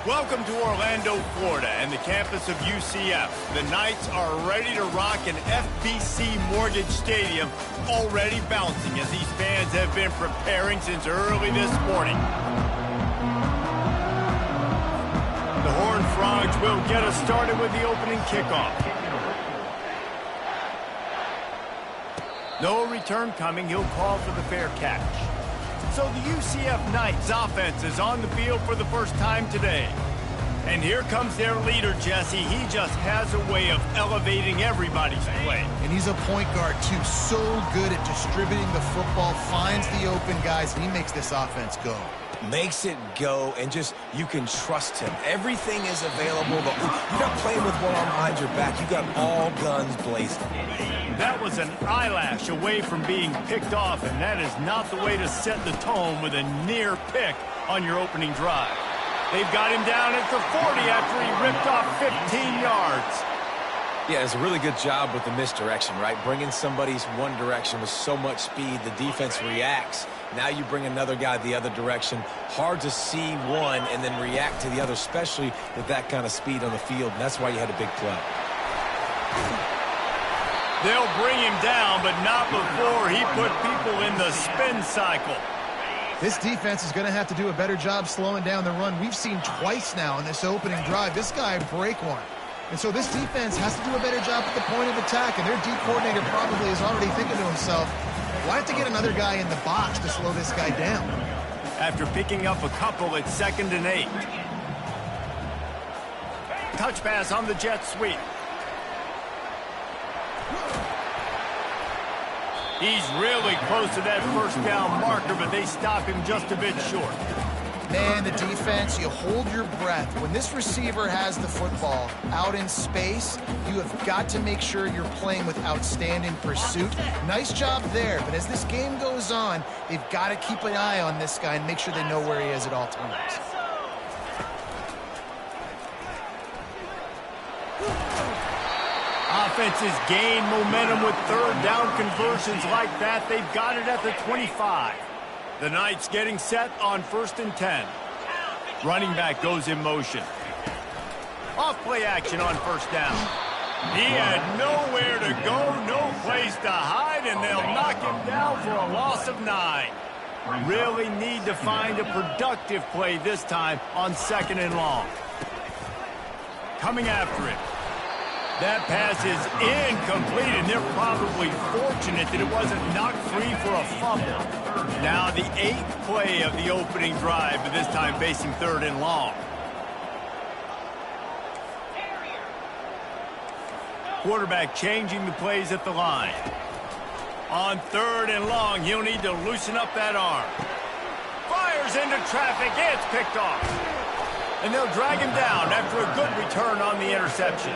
Welcome to Orlando, Florida, and the campus of UCF. The Knights are ready to rock an FBC Mortgage Stadium, already bouncing as these fans have been preparing since early this morning. The Horned Frogs will get us started with the opening kickoff. No return coming. He'll call for the fair catch. So the UCF Knights offense is on the field for the first time today. And here comes their leader, Jesse. He just has a way of elevating everybody's play. And he's a point guard, too. So good at distributing the football, finds the open guys, and he makes this offense go. Makes it go, and just, you can trust him. Everything is available. You're not playing with one arm behind your back. You got all guns blazing. That was an eyelash away from being picked off, and that is not the way to set the tone with a near pick on your opening drive. They've got him down at the 40 after he ripped off 15 yards. Yeah, it's a really good job with the misdirection, right? Bringing somebody's one direction with so much speed, the defense reacts. Now you bring another guy the other direction. Hard to see one and then react to the other, especially with that kind of speed on the field, and that's why you had a big play. They'll bring him down, but not before he put people in the spin cycle. This defense is going to have to do a better job slowing down the run. We've seen twice now in this opening drive this guy break one. And so this defense has to do a better job at the point of attack, and their D coordinator probably is already thinking to himself, why have to get another guy in the box to slow this guy down? After picking up a couple, it's 2nd and 8. Touch pass on the jet sweep. He's really close to that first down marker, but they stop him just a bit short. Man, the defense, you hold your breath. When this receiver has the football out in space, you have got to make sure you're playing with outstanding pursuit. Nice job there, but as this game goes on, they've got to keep an eye on this guy and make sure they know where he is at all times. Offenses gain momentum with third down conversions like that. They've got it at the 25. The Knights getting set on 1st and 10. Running back goes in motion. Off play action on 1st down. He had nowhere to go, no place to hide, and they'll knock him down for a loss of 9. Really need to find a productive play this time on 2nd and long. Coming after it. That pass is incomplete, and they're probably fortunate that it wasn't knocked free for a fumble. Now the 8th play of the opening drive, but this time facing 3rd and long. Quarterback changing the plays at the line. On 3rd and long, he'll need to loosen up that arm. Fires into traffic, it's picked off. And they'll drag him down after a good return on the interception.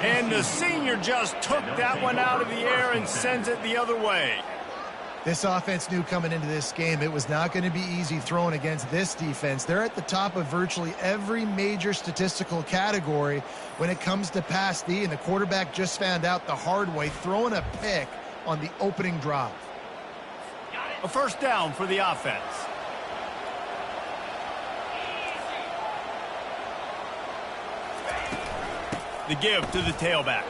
And the senior just took that one out of the air and sends it the other way. This offense knew coming into this game it was not going to be easy throwing against this defense. They're at the top of virtually every major statistical category when it comes to pass D, and the quarterback just found out the hard way, throwing a pick on the opening drive. A 1st down for the offense. The give to the tailback.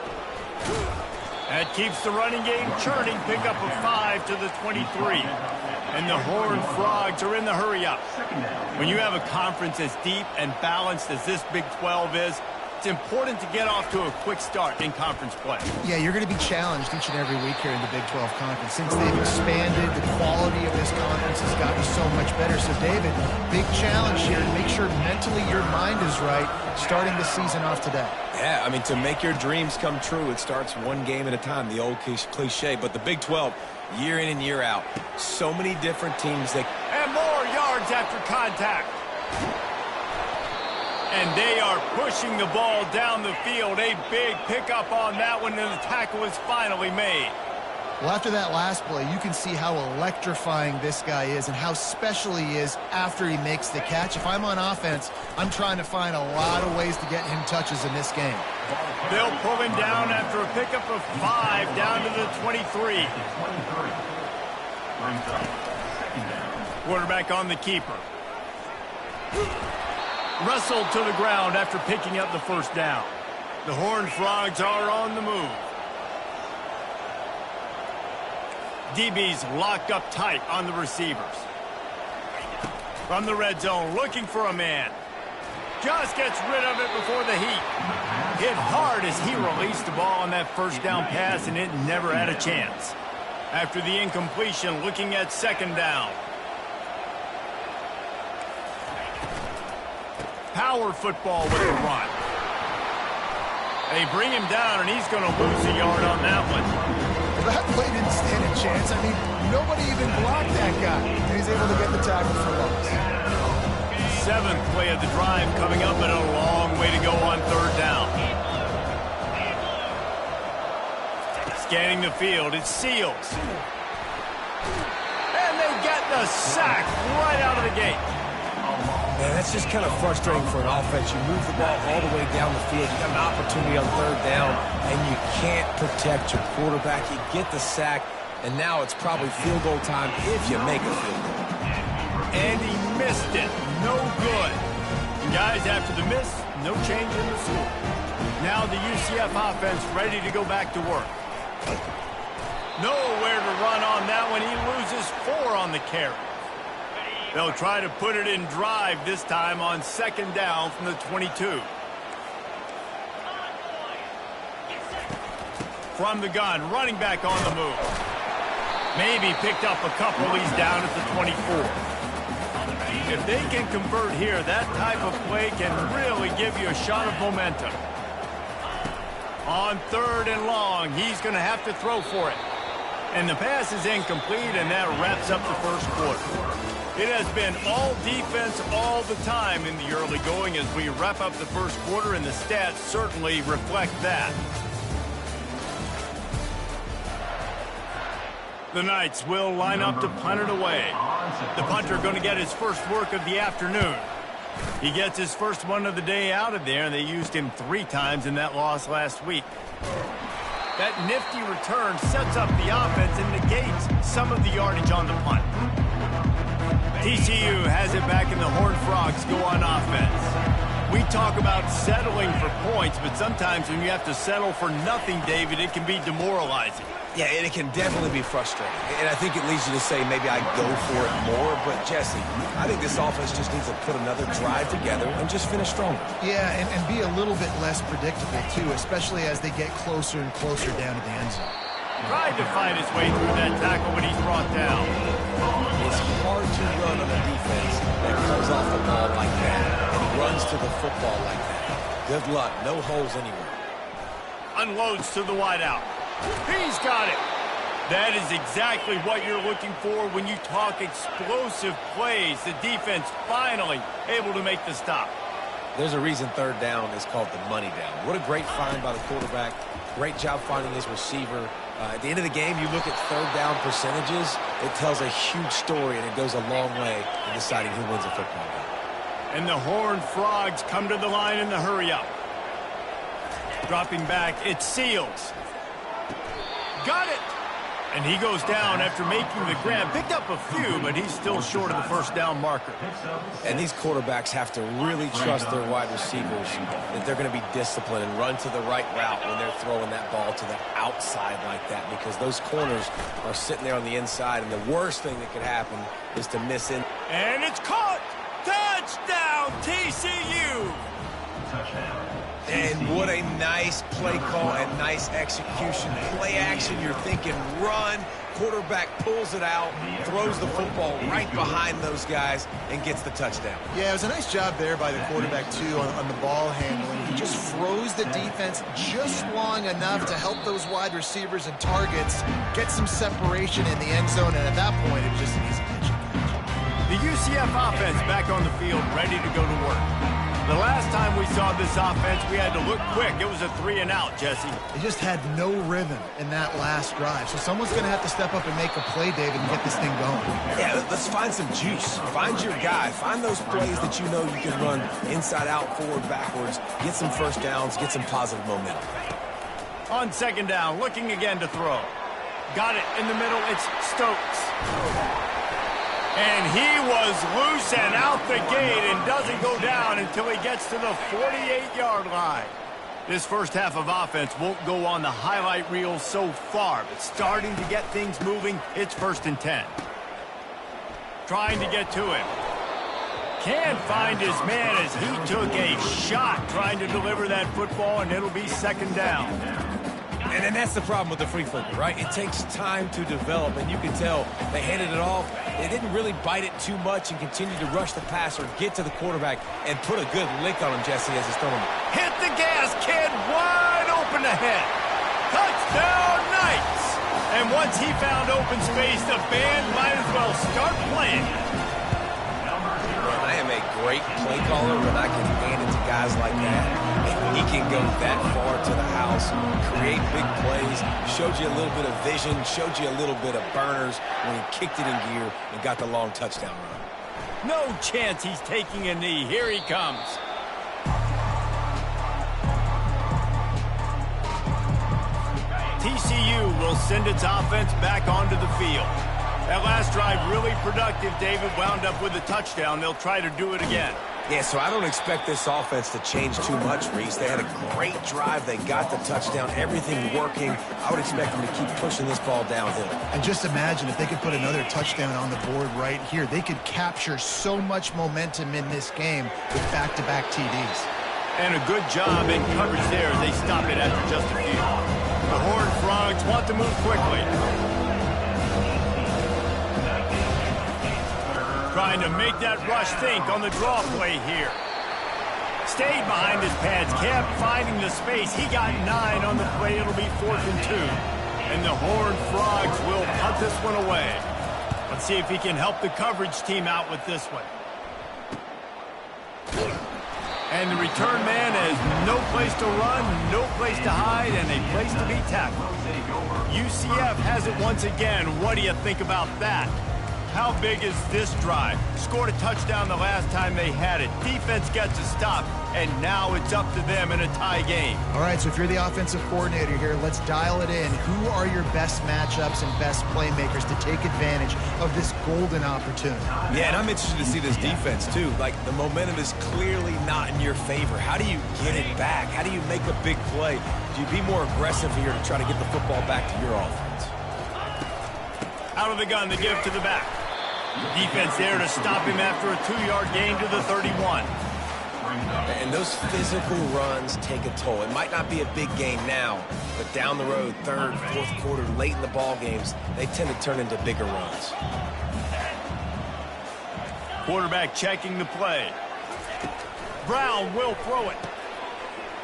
That keeps the running game churning. Pick up a 5 to the 23. And the Horned Frogs are in the hurry-up. When you have a conference as deep and balanced as this Big 12 is, it's important to get off to a quick start in conference play. Yeah, you're going to be challenged each and every week here in the Big 12 Conference. Since they've expanded, the quality of this conference has gotten so much better. So, David, big challenge here to make sure mentally your mind is right starting the season off today. Yeah, I mean, to make your dreams come true, it starts one game at a time, the old cliche. But the Big 12, year in and year out, so many different teams that... And more yards after contact. And they are pushing the ball down the field. A big pickup on that one, and the tackle is finally made. Well, after that last play, you can see how electrifying this guy is and how special he is after he makes the catch. If I'm on offense, I'm trying to find a lot of ways to get him touches in this game. They'll pull him down after a pickup of 5 down to the 23. Quarterback on the keeper. Wrestled to the ground after picking up the first down. The Horned Frogs are on the move. DB's locked up tight on the receivers. From the red zone, looking for a man. Just gets rid of it before the heat. Hit hard as he released the ball on that first down pass, and it never had a chance. After the incompletion, looking at second down. Power football with the run. They bring him down, and he's going to lose a yard on that one. Well, that play didn't stand a chance. I mean, nobody even blocked that guy. And he's able to get the tackle for loss. Seventh play of the drive coming up, and a long way to go on third down. Scanning the field, it's Seals. And they get the sack right out of the gate. Man, that's just kind of frustrating for an offense. You move the ball all the way down the field. You got an opportunity on third down, and you can't protect your quarterback. You get the sack, and now it's probably field goal time if you make a field goal. And he missed it. No good. And guys, after the miss, no change in the score. Now the UCF offense ready to go back to work. Nowhere to run on that one. He loses 4 on the carry. They'll try to put it in drive this time on second down from the 22. From the gun, running back on the move. Maybe picked up a couple. He's down at the 24. If they can convert here, that type of play can really give you a shot of momentum. On third and long, he's going to have to throw for it. And the pass is incomplete, and that wraps up the first quarter. It has been all defense all the time in the early going as we wrap up the first quarter, and the stats certainly reflect that. The Knights will line up to punt it away. The punter going to get his first work of the afternoon. He gets his first one of the day out of there, and they used him 3 times in that loss last week. That nifty return sets up the offense and negates some of the yardage on the punt. TCU has it back, and the Horned Frogs go on offense. We talk about settling for points, but sometimes when you have to settle for nothing, David, it can be demoralizing. Yeah, and it can definitely be frustrating. And I think it leads you to say maybe I go for it more. But, Jesse, I think this offense just needs to put another drive together and just finish stronger. Yeah, and be a little bit less predictable, too, especially as they get closer and closer down to the end zone. Tried to find his way through that tackle when he's brought down. It's hard to run on a defense that comes off the ball like that and runs to the football like that. Good luck. No holes anywhere. Unloads to the wideout. He's got it. That is exactly what you're looking for when you talk explosive plays. The defense finally able to make the stop. There's a reason third down is called the money down. What a great find by the quarterback. Great job finding his receiver. At the end of the game, you look at third down percentages. It tells a huge story, and it goes a long way in deciding who wins a football game. And the Horned Frogs come to the line in the hurry-up. Dropping back, it's Seals. Got it! And he goes down after making the grab. Picked up a few, but he's still short of the first down marker. And these quarterbacks have to really trust their wide receivers that they're going to be disciplined and run to the right route when they're throwing that ball to the outside like that, because those corners are sitting there on the inside, and the worst thing that could happen is to miss in. And it's caught! Touchdown, TCU! Touchdown. And what a nice play call and nice execution. Play action, you're thinking run. Quarterback pulls it out, throws the football right behind those guys, and gets the touchdown. Yeah, it was a nice job there by the quarterback, too, on the ball handling. He just froze the defense just long enough to help those wide receivers and targets get some separation in the end zone, and at that point, it was just an easy pitch. The UCF offense back on the field, ready to go to work. The last time we saw this offense, we had to look quick. It was a 3-and-out, Jesse. They just had no rhythm in that last drive. So someone's going to have to step up and make a play, David, and get this thing going. Yeah, let's find some juice. Find your guy. Find those plays that you know you can run inside out, forward, backwards. Get some first downs. Get some positive momentum. On second down, looking again to throw. Got it in the middle. It's Stokes. And he was loose and out the gate and doesn't go down until he gets to the 48-yard line. This first half of offense won't go on the highlight reel so far, but starting to get things moving. It's 1st and 10. Trying to get to him. Can't find his man as he took a shot trying to deliver that football, and it'll be 2nd down. And then that's the problem with the free football, right? It takes time to develop, and you can tell they handed it off. They didn't really bite it too much and continue to rush the passer, get to the quarterback, and put a good lick on him, Jesse, as he's throwing. Hit the gas, kid, wide open ahead. Touchdown, Knights! And once he found open space, the band might as well start playing. I am a great play caller when I can hand it to guys like that. He can go that far to the house, create big plays, showed you a little bit of vision, showed you a little bit of burners when he kicked it in gear and got the long touchdown run. No chance he's taking a knee. Here he comes. TCU will send its offense back onto the field. That last drive really productive. David wound up with a touchdown. They'll try to do it again. Yeah, so I don't expect this offense to change too much, Reese. They had a great drive. They got the touchdown. Everything working. I would expect them to keep pushing this ball downhill. And just imagine if they could put another touchdown on the board right here. They could capture so much momentum in this game with back-to-back TDs. And a good job in coverage there. They stop it after just a few. The Horned Frogs want to move quickly. Trying to make that rush think on the draw play here. Stayed behind his pads, kept finding the space. He got 9 on the play. It'll be 4th and 2. And the Horned Frogs will punt this one away. Let's see if he can help the coverage team out with this one. And the return man has no place to run, no place to hide, and a place to be tackled. UCF has it once again. What do you think about that? How big is this drive? Scored a touchdown the last time they had it. Defense gets a stop, and now it's up to them in a tie game. All right, so if you're the offensive coordinator here, let's dial it in. Who are your best matchups and best playmakers to take advantage of this golden opportunity? Yeah, and I'm interested to see this defense, too. Like, the momentum is clearly not in your favor. How do you get it back? How do you make a big play? Do you be more aggressive here to try to get the football back to your offense? Out of the gun, the give to the back. Defense there to stop him after a 2-yard gain to the 31. And those physical runs take a toll. It might not be a big game now, but down the road, 3rd, 4th quarter, late in the ball games, they tend to turn into bigger runs. Quarterback checking the play. Brown will throw it.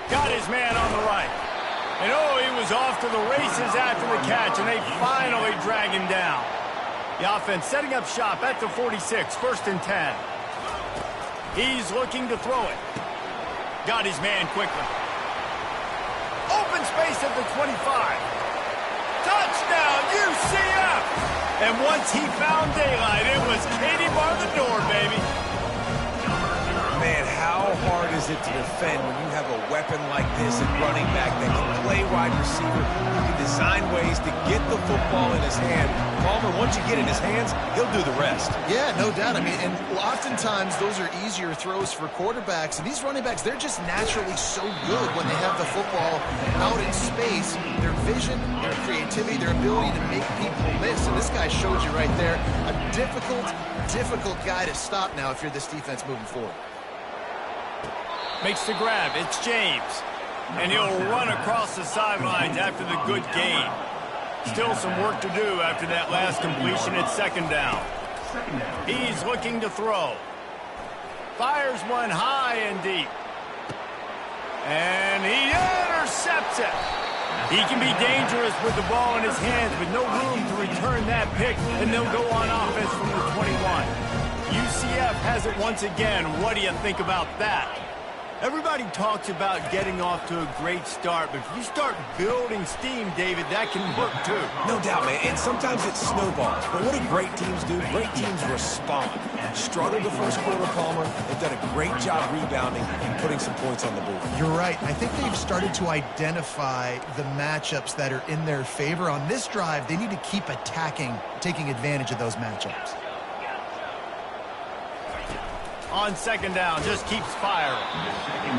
Got his man on the right. And oh, he was off to the races after the catch, and they finally drag him down. The offense setting up shop at the 46, 1st and 10. He's looking to throw it. Got his man quickly. Open space at the 25. Touchdown, UCF! And once he found daylight, it was Katie bar the door, baby. Man, how hard is it to defend when you have a weapon like this at running back that can play wide receiver, who can design ways to get the football in his hand? Palmer, once you get in his hands, he'll do the rest. Yeah, no doubt. I mean, and oftentimes those are easier throws for quarterbacks. And these running backs, they're just naturally so good when they have the football out in space. Their vision, their creativity, their ability to make people miss. And this guy showed you right there, a difficult guy to stop now if you're this defense moving forward. Makes the grab. It's James. And he'll run across the sidelines after the good gain. Still some work to do after that last completion at 2nd down. He's looking to throw. Fires one high and deep. And he intercepts it. He can be dangerous with the ball in his hands, but no room to return that pick, and they'll go on offense from the 21. UCF has it once again. What do you think about that? Everybody talks about getting off to a great start, but if you start building steam, David, that can work too. No doubt, man, and sometimes it snowballs. But what do great teams do? Great teams respond. Struggled the first quarter, Palmer. They've done a great job rebounding and putting some points on the board. You're right. I think they've started to identify the matchups that are in their favor. On this drive, they need to keep attacking, taking advantage of those matchups. On second down, just keeps firing.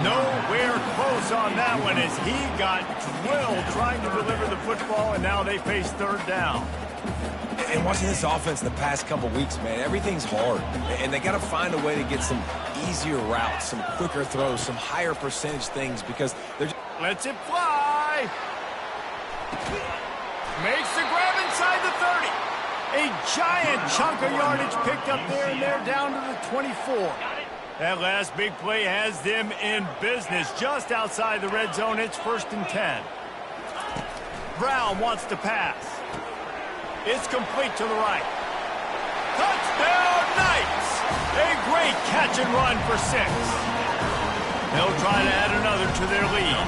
Nowhere close on that one as he got drilled trying to deliver the football, and now they face third down. And watching this offense the past couple weeks, man, everything's hard. And they got to find a way to get some easier routes, some quicker throws, some higher percentage things because they're just... Lets it fly. Makes the grab inside the 30. A giant chunk of yardage picked up there, and they're down to the 24. That last big play has them in business just outside the red zone. It's 1st and 10. Brown wants to pass. It's complete to the right. Touchdown, Knights! A great catch and run for 6. They'll try to add another to their lead.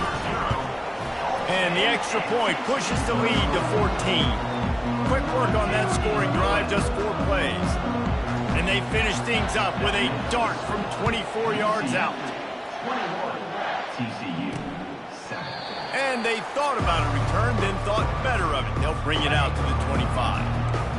And the extra point pushes the lead to 14. Quick work on that scoring drive, just 4 plays. And they finish things up with a dart from 24 yards out. And they thought about a return, then thought better of it. They'll bring it out to the 25.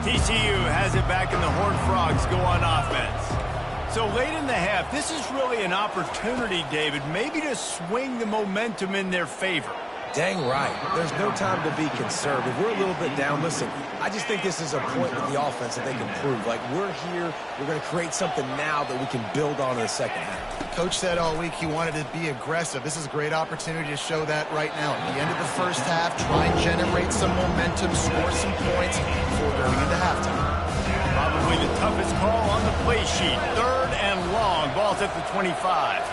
TCU has it back, and the Horned Frogs go on offense. So late in the half, this is really an opportunity, David, maybe to swing the momentum in their favor. Dang right. There's no time to be conservative. We're a little bit down. Listen, I just think this is a point with the offense that they can prove. Like, we're here. We're going to create something now that we can build on in the second half. Coach said all week he wanted to be aggressive. This is a great opportunity to show that right now. At the end of the first half, try and generate some momentum, score some points before going into halftime. Probably the toughest call on the play sheet. 3rd and long. Ball's at the 25.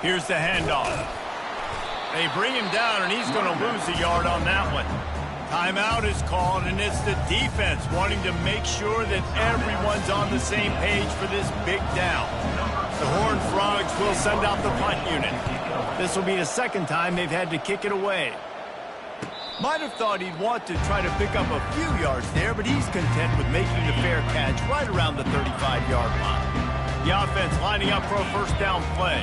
Here's the handoff. They bring him down, and he's going to lose a yard on that one. Timeout is called, and it's the defense wanting to make sure that everyone's on the same page for this big down. The Horned Frogs will send out the punt unit. This will be the second time they've had to kick it away. Might have thought he'd want to try to pick up a few yards there, but he's content with making the fair catch right around the 35-yard line. The offense lining up for a first down play.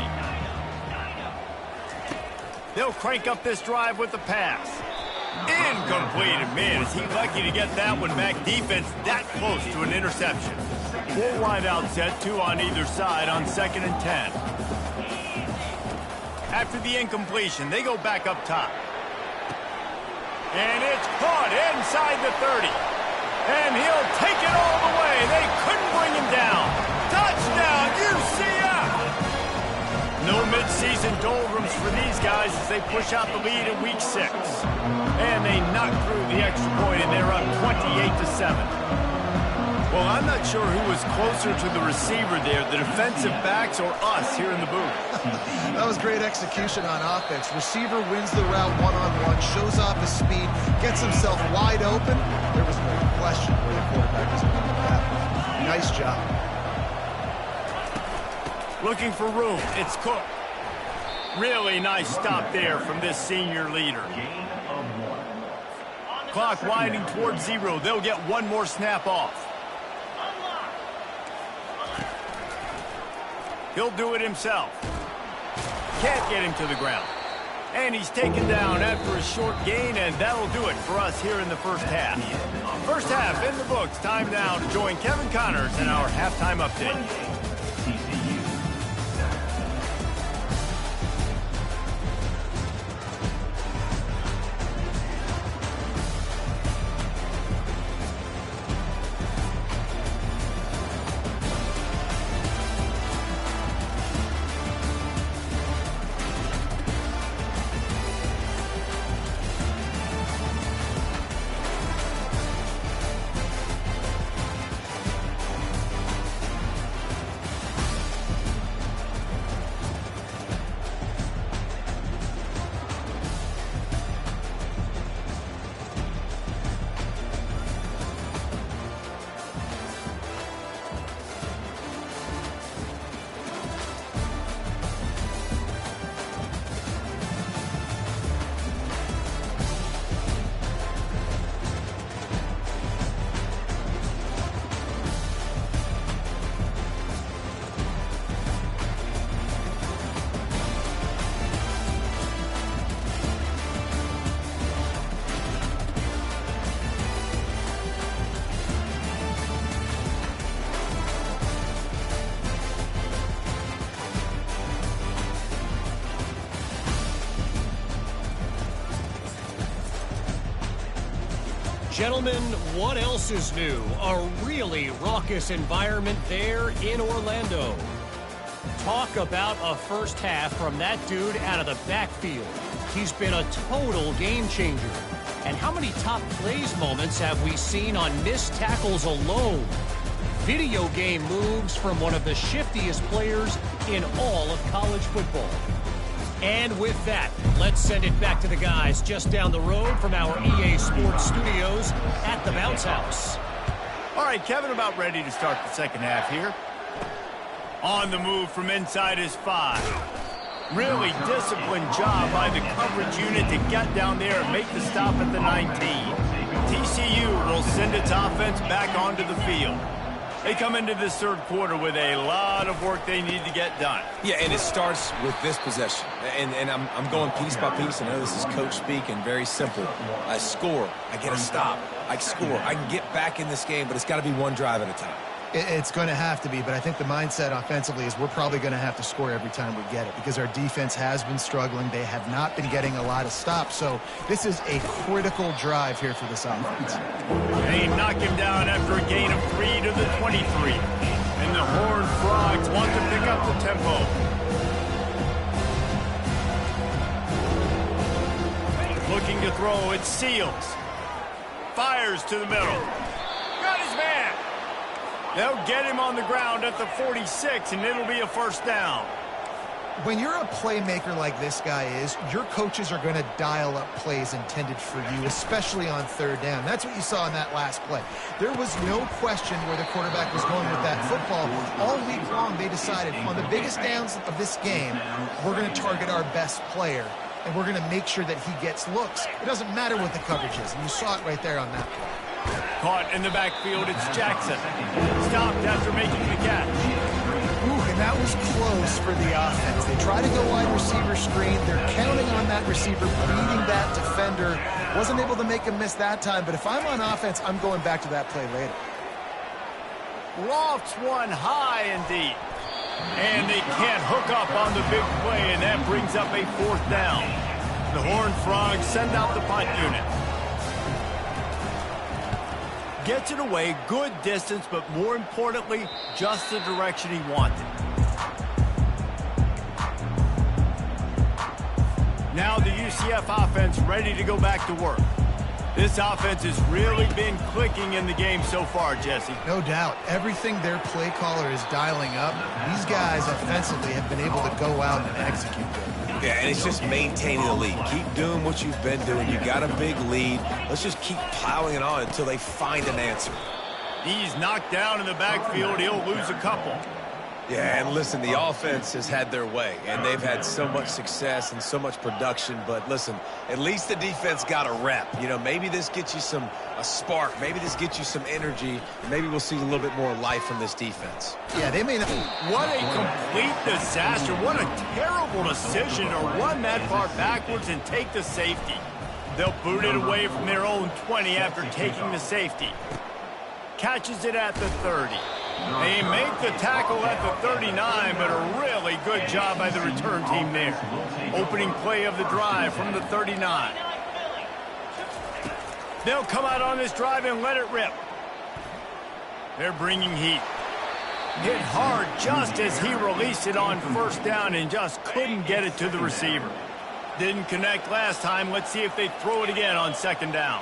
They'll crank up this drive with the pass. Incomplete. And man, is he lucky to get that one back. Defense that close to an interception. 4 wide out set, 2 on either side on 2nd and 10. After the incompletion, they go back up top. And it's caught inside the 30. And he'll take it all the way. They couldn't bring him down. Touchdown, UCF! No midseason doldrums for these guys as they push out the lead in week 6. And they knock through the extra point, and they're up 28-7. Well, I'm not sure who was closer to the receiver there, the defensive backs or us here in the booth. That was great execution on offense. Receiver wins the route one-on-one, shows off his speed, gets himself wide open. There was no question where the quarterback was going with that. Nice job. Looking for room. It's Cook. Really nice stop there from this senior leader. Clock winding towards 0. They'll get one more snap off. He'll do it himself. Can't get him to the ground. And he's taken down after a short gain, and that'll do it for us here in the first half. First half in the books. Time now to join Kevin Connors in our halftime update. Gentlemen, what else is new? A really raucous environment there in Orlando. Talk about a first half from that dude out of the backfield. He's been a total game changer. And how many top plays moments have we seen on missed tackles alone? Video game moves from one of the shiftiest players in all of college football. And with that, let's send it back to the guys just down the road from our EA Sports Studios at the Bounce House. All right, Kevin, about ready to start the second half here. On the move from inside his 5. Really disciplined job by the coverage unit to get down there and make the stop at the 19. TCU will send its offense back onto the field. They come into this third quarter with a lot of work they need to get done. Yeah, and it starts with this possession. And I'm going piece by piece. I know this is coach speak and very simple. I score. I get a stop. I score. I can get back in this game, but it's got to be one drive at a time. It's going to have to be, but I think the mindset offensively is we're probably going to have to score every time we get it because our defense has been struggling. They have not been getting a lot of stops, so this is a critical drive here for this offense. They knock him down after a gain of 3 to the 23. And the Horned Frogs want to pick up the tempo. Looking to throw, it's Seals. Fires to the middle. Got his man. They'll get him on the ground at the 46, and it'll be a first down. When you're a playmaker like this guy is, your coaches are going to dial up plays intended for you, especially on third down. That's what you saw in that last play. There was no question where the quarterback was going with that football. All week long, they decided on the biggest downs of this game, we're going to target our best player, and we're going to make sure that he gets looks. It doesn't matter what the coverage is, and you saw it right there on that play. Caught in the backfield, it's Jackson. Stopped after making the catch. Ooh, and that was close for the offense. They try to go wide receiver screen. They're counting on that receiver beating that defender. Wasn't able to make him miss that time, but if I'm on offense, I'm going back to that play later. Lofts one high and deep. And they can't hook up on the big play, and that brings up a fourth down. The Horned Frogs send out the punt unit. Gets it away, good distance, but more importantly, just the direction he wanted. Now the UCF offense ready to go back to work. This offense has really been clicking in the game so far, Jesse. No doubt. Everything their play caller is dialing up, these guys offensively have been able to go out and execute them. Yeah, and it's just maintaining the lead. Keep doing what you've been doing. You got a big lead. Let's just keep plowing it on until they find an answer. He's knocked down in the backfield. He'll lose a couple. Yeah, and listen, the offense has had their way, and they've had so much success and so much production. But listen, at least the defense got a rep. You know, maybe this gets you a spark. Maybe this gets you some energy. Maybe we'll see a little bit more life from this defense. Yeah, they may not. What a complete disaster. What a terrible decision to run that far backwards and take the safety. They'll boot it away from their own 20 after taking the safety. Catches it at the 30. They make the tackle at the 39, but a really good job by the return team there. Opening play of the drive from the 39. They'll come out on this drive and let it rip. They're bringing heat. Hit hard just as he released it on first down and just couldn't get it to the receiver. Didn't connect last time. Let's see if they throw it again on second down.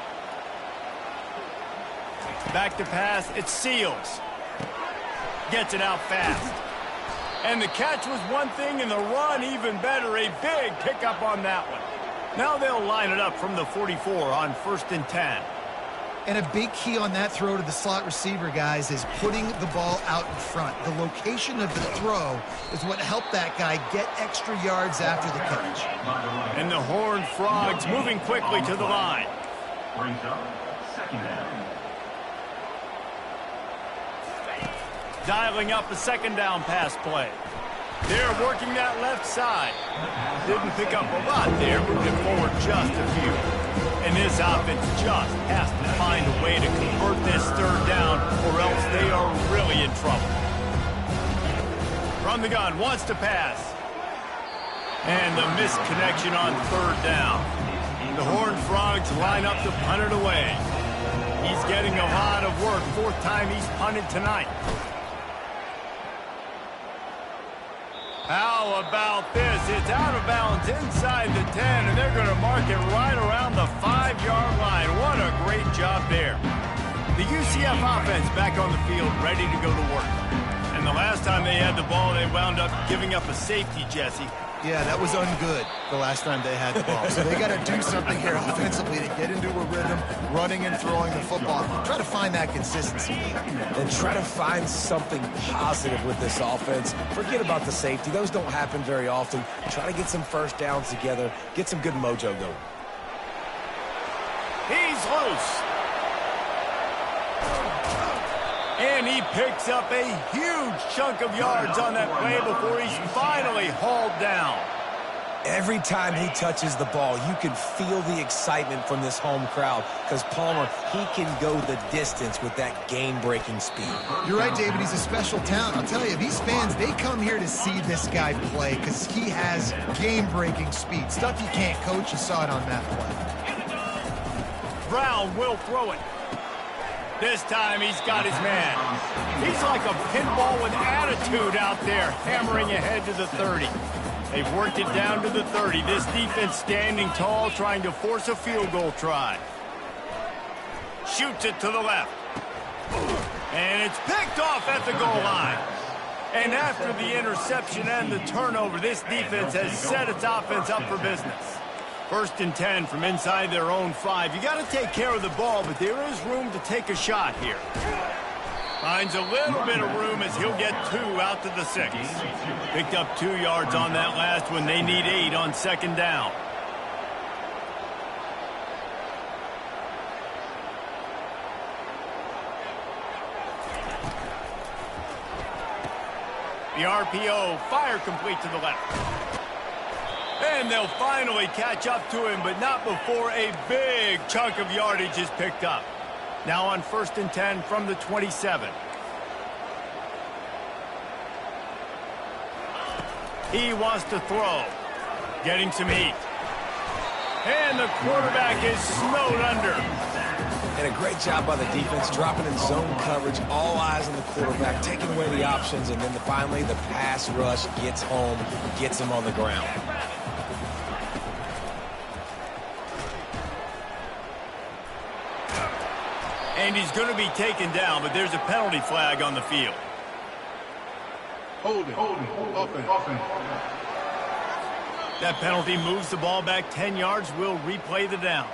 Back to pass. It's Seals. Gets it out fast. And the catch was one thing, and the run even better. A big pickup on that one. Now they'll line it up from the 44 on 1st and 10. And a big key on that throw to the slot receiver, guys, is putting the ball out in front. The location of the throw is what helped that guy get extra yards after the catch. And the Horned Frogs moving quickly to the line. Brings up second down. Dialing up a second down pass play. They're working that left side. Didn't pick up a lot there, moving forward just a few. And this offense just has to find a way to convert this third down, or else they are really in trouble. From the gun, wants to pass. And the misconnection on third down. The Horned Frogs line up to punt it away. He's getting a lot of work. Fourth time he's punted tonight. How about this? It's out of bounds inside the 10, and they're going to mark it right around the 5-yard line. What a great job there. The UCF offense back on the field, ready to go to work. And the last time they had the ball, they wound up giving up a safety, Jesse. Yeah, that was ungood the last time they had the ball. So they got to do something here offensively to get into a rhythm, running and throwing the football. Try to find that consistency. And try to find something positive with this offense. Forget about the safety. Those don't happen very often. Try to get some first downs together, get some good mojo going. He's loose. And he picks up a huge chunk of yards on that play before he's finally hauled down. Every time he touches the ball, you can feel the excitement from this home crowd because Palmer, he can go the distance with that game-breaking speed. You're right, David. He's a special talent. I'll tell you, these fans, they come here to see this guy play because he has game-breaking speed. Stuff you can't coach. You saw it on that play. Brown will throw it. This time he's got his man. He's like a pinball with attitude out there, hammering ahead to the 30. They've worked it down to the 30. This defense standing tall, trying to force a field goal try. Shoots it to the left. And it's picked off at the goal line. And after the interception and the turnover, this defense has set its offense up for business. 1st and 10 from inside their own 5. You got to take care of the ball, but there is room to take a shot here. Finds a little bit of room as he'll get 2 out to the 6. Picked up 2 yards on that last one. They need 8 on 2nd down. The RPO, fire complete to the left. And they'll finally catch up to him, but not before a big chunk of yardage is picked up. Now on 1st and 10 from the 27. He wants to throw. Getting some heat. And the quarterback is snowed under. And a great job by the defense, dropping in zone coverage, all eyes on the quarterback, taking away the options, and then finally the pass rush gets home, gets him on the ground. And he's going to be taken down, but there's a penalty flag on the field. Hold it. Offense. That penalty moves the ball back 10 yards. We'll replay the down.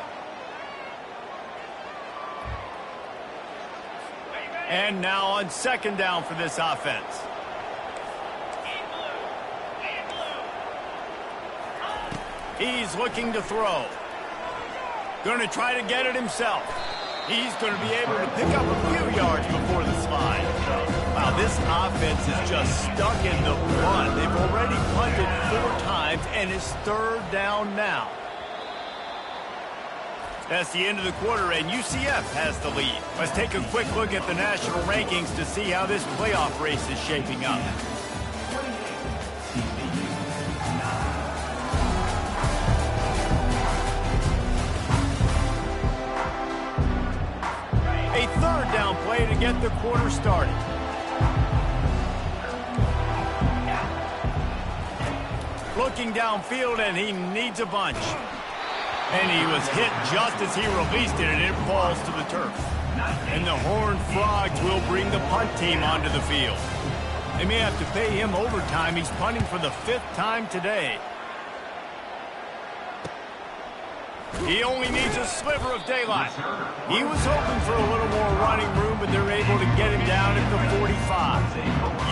And now on 2nd down for this offense. He's looking to throw. Going to try to get it himself. He's going to be able to pick up a few yards before the slide. Wow, this offense is just stuck in the run. They've already punted 4 times, and it's 3rd down now. That's the end of the quarter, and UCF has the lead. Let's take a quick look at the national rankings to see how this playoff race is shaping up. A 3rd down play to get the quarter started. Looking downfield, and he needs a bunch. And he was hit just as he released it, and it falls to the turf. And the Horned Frogs will bring the punt team onto the field. They may have to pay him overtime. He's punting for the 5th time today. He only needs a sliver of daylight. He was hoping for a little more running room, but they're able to get him down at the 45.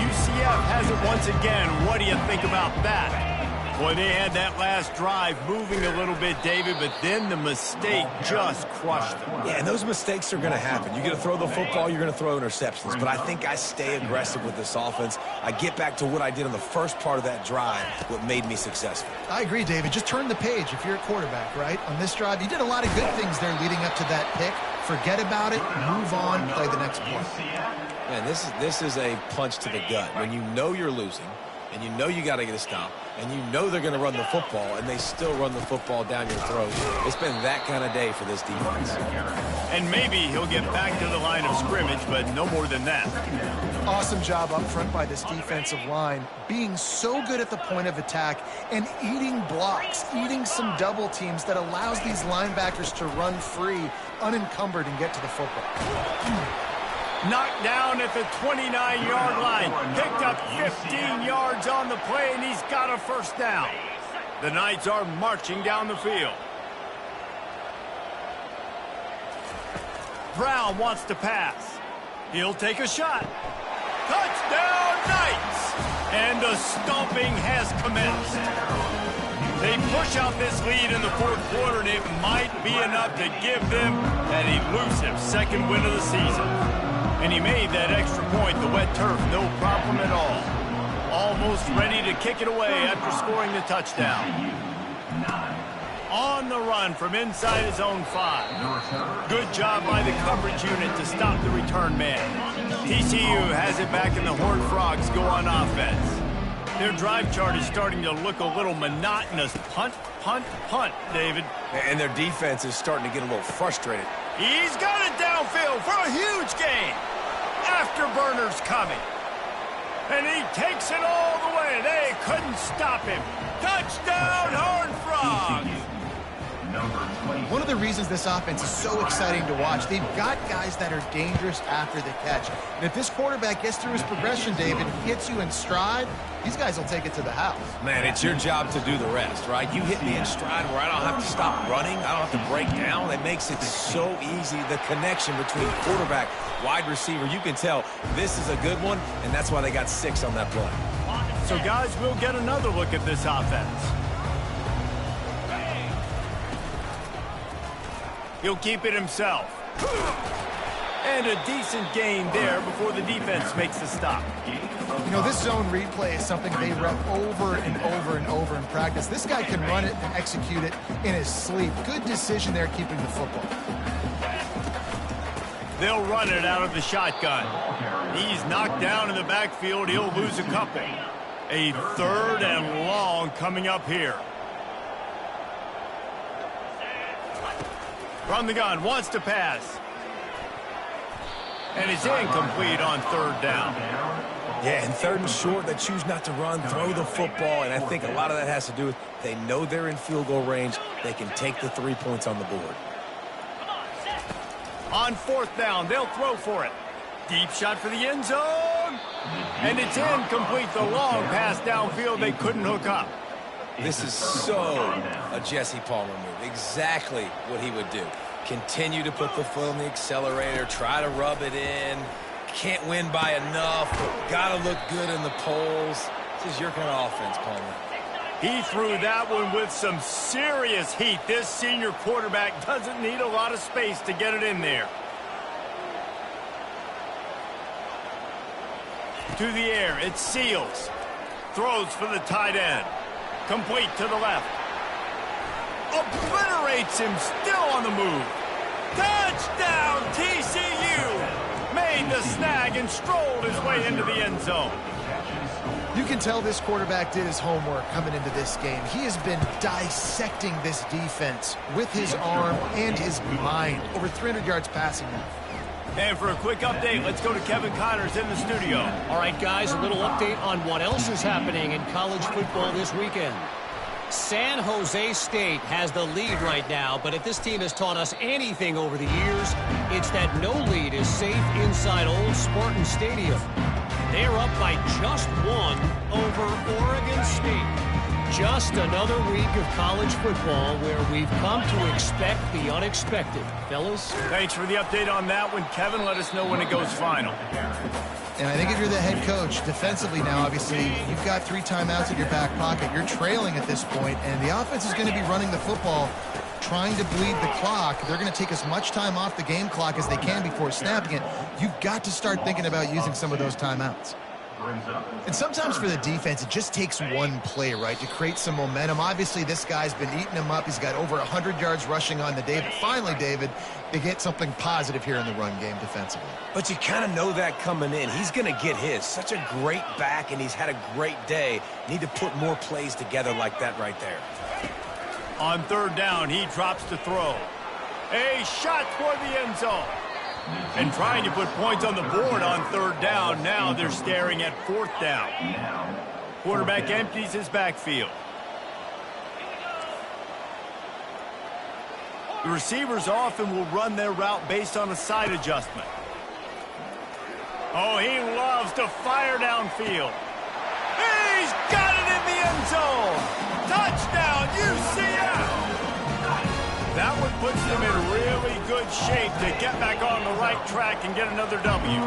UCF has it once again. What do you think about that? Boy, they had that last drive moving a little bit, David, but then the mistake just crushed them. Yeah, and those mistakes are going to happen. You're going to throw the football, you're going to throw interceptions. But I think I stay aggressive with this offense. I get back to what I did on the first part of that drive, what made me successful. I agree, David. Just turn the page if you're a quarterback, right? On this drive, you did a lot of good things there leading up to that pick. Forget about it, move on, play the next play. Man, this is a punch to the gut. When you know you're losing, and you know you got to get a stop, and you know they're going to run the football, and they still run the football down your throat. It's been that kind of day for this defense. And maybe he'll get back to the line of scrimmage, but no more than that. Awesome job up front by this defensive line, being so good at the point of attack and eating blocks, eating some double teams that allows these linebackers to run free, unencumbered, and get to the football. Knocked down at the 29-yard line. Picked up 15 yards on the play, and he's got a first down. The Knights are marching down the field. Brown wants to pass. He'll take a shot. Touchdown, Knights! And the stomping has commenced. They push out this lead in the fourth quarter, and it might be enough to give them that elusive second win of the season. And he made that extra point, the wet turf, no problem at all. Almost ready to kick it away after scoring the touchdown. On the run from inside his own 5. Good job by the coverage unit to stop the return man. TCU has it back, and the Horned Frogs go on offense. Their drive chart is starting to look a little monotonous. Punt, punt, punt, David. And their defense is starting to get a little frustrated. He's got it downfield for a huge gain. Afterburners coming. And he takes it all the way. They couldn't stop him. Touchdown, Horned Frogs. One of the reasons this offense is so exciting to watch, they've got guys that are dangerous after the catch. And if this quarterback gets through his progression, David, hits you in stride, these guys will take it to the house. Man, it's your job to do the rest, right? You hit me in stride where I don't have to stop running. I don't have to break down. It makes it so easy. The connection between quarterback, wide receiver, you can tell this is a good one, and that's why they got 6 on that play. So, guys, we'll get another look at this offense. He'll keep it himself. And a decent gain there before the defense makes the stop. You know, this zone replay is something they rep over and over and over in practice. This guy can run it and execute it in his sleep. Good decision there keeping the football. They'll run it out of the shotgun. He's knocked down in the backfield. He'll lose a couple. A 3rd and long coming up here. From the gun, wants to pass. And it's incomplete on 3rd down. Yeah, and 3rd and short, they choose not to run, throw the football, and I think a lot of that has to do with they know they're in field goal range. They can take the 3 points on the board. On 4th down, they'll throw for it. Deep shot for the end zone. And it's incomplete. The long pass downfield they couldn't hook up. This is so a Jesse Palmer move. Exactly what he would do. Continue to put the foot on the accelerator, try to rub it in. Can't win by enough. Got to look good in the polls. This is your kind of offense, Palmer. He threw that one with some serious heat. This senior quarterback doesn't need a lot of space to get it in there. To the air, it's Seals. Throws for the tight end. Complete to the left. Obliterates him, still on the move. Touchdown, TCU! Made the snag and strolled his way into the end zone. You can tell this quarterback did his homework coming into this game. He has been dissecting this defense with his arm and his mind. Over 300 yards passing now. And for a quick update, let's go to Kevin Connors in the studio. All right, guys, a little update on what else is happening in college football this weekend. San Jose State has the lead right now, but if this team has taught us anything over the years, it's that no lead is safe inside old Spartan Stadium. They're up by just 1 over Oregon State. Just another week of college football where we've come to expect the unexpected. Fellas? Thanks for the update on that one, Kevin. Let us know when it goes final. And I think if you're the head coach, defensively now, obviously, you've got 3 timeouts in your back pocket. You're trailing at this point, and the offense is going to be running the football, trying to bleed the clock. They're going to take as much time off the game clock as they can before snapping it. You've got to start thinking about using some of those timeouts. Brings up. And sometimes for the defense, it just takes one play, right, to create some momentum. Obviously, this guy's been eating him up. He's got over 100 yards rushing on the day. But finally, David, they get something positive here in the run game defensively. But you kind of know that coming in. He's going to get his. Such a great back, and he's had a great day. Need to put more plays together like that right there. On third down, he drops to throw. A shot toward the end zone. And trying to put points on the board on third down. Now they're staring at fourth down. Quarterback empties his backfield. The receivers often will run their route based on a side adjustment. Oh, he loves to fire downfield. He's got it in the end zone. Touchdown, UCF. That one puts them in really good shape to get back on the right track and get another W.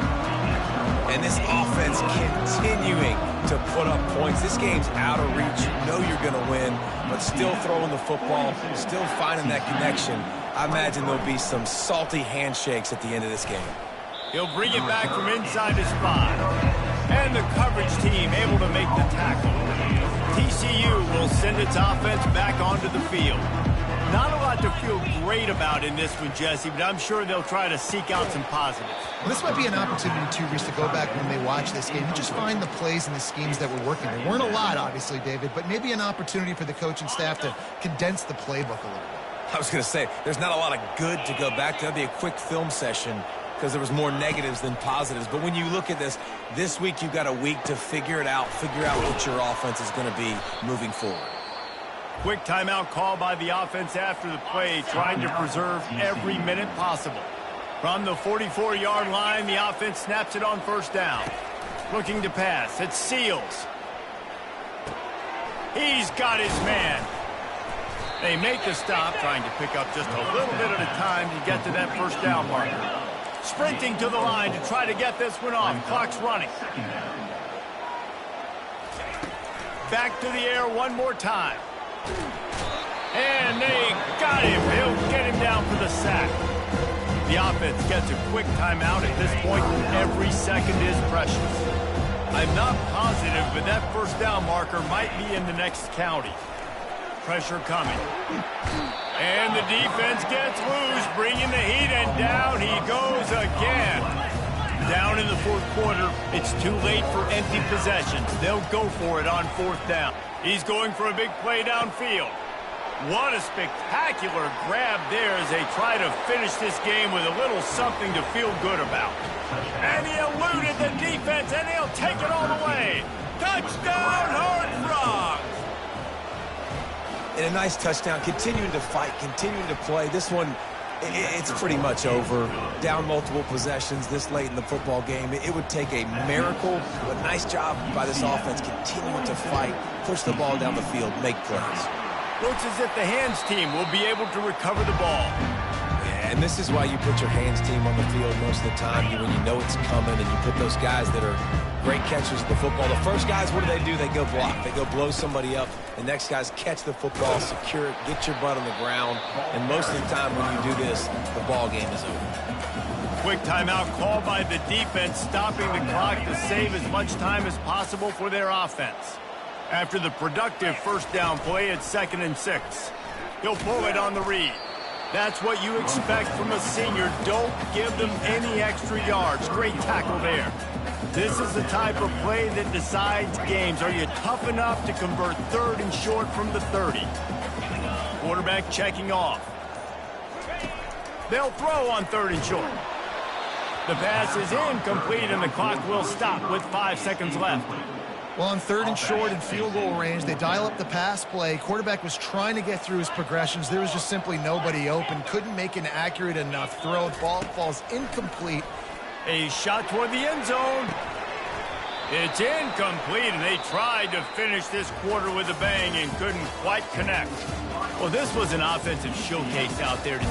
And this offense continuing to put up points. This game's out of reach. You know you're going to win, but still throwing the football, still finding that connection. I imagine there'll be some salty handshakes at the end of this game. He'll bring it back from inside his spot. And the coverage team able to make the tackle. TCU will send its offense back onto the field. Not a lot to feel great about in this one, Jesse, but I'm sure they'll try to seek out some positives. Well, this might be an opportunity, too, Reese, to go back when they watch this game and just find the plays and the schemes that were working. There weren't a lot, obviously, David, but maybe an opportunity for the coaching staff to condense the playbook a little bit. I was going to say, there's not a lot of good to go back to. That'd be a quick film session because there was more negatives than positives. But when you look at this week you've got a week to figure it out, figure out what your offense is going to be moving forward. Quick timeout call by the offense after the play, trying to preserve every minute possible. From the 44-yard line, the offense snaps it on first down. Looking to pass. It's Seals. He's got his man. They make the stop, trying to pick up just a little bit at a time to get to that first down marker. Sprinting to the line to try to get this one off. Clock's running. Back to the air one more time. And they got him. He'll get him down for the sack. The offense gets a quick timeout at this point. Every second is precious. I'm not positive, but that first down marker might be in the next county. Pressure coming. And the defense gets loose, bringing the heat, and down he goes again. Down in the fourth quarter, it's too late for empty possessions. They'll go for it on fourth down. He's going for a big play downfield. What a spectacular grab there as they try to finish this game with a little something to feel good about. And he eluded the defense, and he'll take it all the way. Touchdown, Horned Frogs! And a nice touchdown, continuing to fight, continuing to play. This one, it's pretty much over. Down multiple possessions this late in the football game. It would take a miracle, but nice job by this offense continuing to fight, push the ball down the field, make plays. Looks as if the hands team will be able to recover the ball. Yeah, and this is why you put your hands team on the field most of the time when you know it's coming, and you put those guys that are great catchers of the football. The first guys, what do? They go block. They go blow somebody up. The next guys catch the football, secure it, get your butt on the ground. And most of the time when you do this, the ball game is over. Quick timeout called by the defense, stopping the clock to save as much time as possible for their offense. After the productive first down play, it's 2nd and 6. He'll pull it on the read. That's what you expect from a senior. Don't give them any extra yards. Great tackle there. This is the type of play that decides games. Are you tough enough to convert 3rd and short from the 30? Quarterback checking off. They'll throw on 3rd and short. The pass is incomplete, and the clock will stop with 5 seconds left. Well, on 3rd and short and field goal range, they dial up the pass play. Quarterback was trying to get through his progressions. There was just simply nobody open. Couldn't make an accurate enough throw. The ball falls incomplete. A shot toward the end zone. It's incomplete, and they tried to finish this quarter with a bang and couldn't quite connect. Well, this was an offensive showcase out there today.